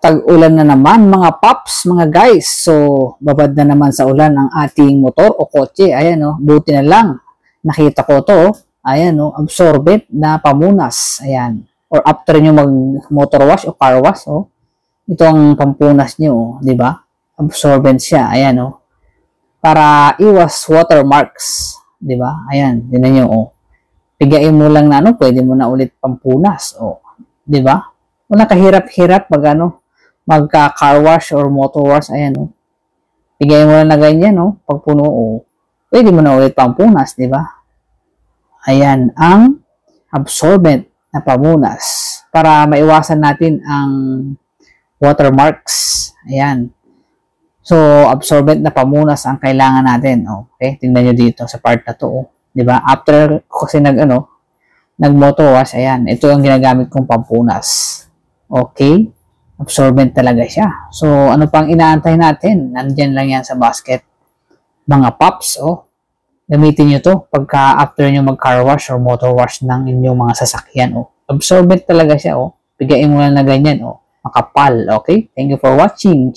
tag-ulan na naman mga paps, mga guys. So, babad na naman sa ulan ang ating motor o kotse. Ayan, no? Buti na lang. Nakita ko to. Ayan, no? Absorbent na pamunas. Ayan. Or after nyo mag-motor wash o car wash, oh. Ito ang pampunas nyo, oh. Diba? Absorbent siya. Ayan, no? Para iwas watermarks. Diba? Ayan. Tignan nyo, oh. Pigain mo lang na, ano, pwede mo na ulit pampunas. Oh. Diba? Wala kahirap-hirap pag, ano, magka-car wash or motor wash, ayan, oh. Bigay mo na ganyan, oh. Pag puno, oh. Pwede mo na ulit pampunas, di ba? Ayan, ang absorbent na pamunas para maiwasan natin ang watermarks. Ayan. So, absorbent na pamunas ang kailangan natin, oh. Okay? Tingnan nyo dito sa part na to, oh. Di ba? After kasi nag-motor wash, ayan. Ito ang ginagamit kong pampunas. Okay? Absorbent talaga siya. So, ano pang inaantay natin? Nandyan lang yan sa basket. Mga paps, oh. Gamitin nyo to pagka after nyo mag-car wash or motor wash ng inyong mga sasakyan, oh. Absorbent talaga siya, oh. Bigayin mo lang na ganyan, oh. Makapal, okay? Thank you for watching.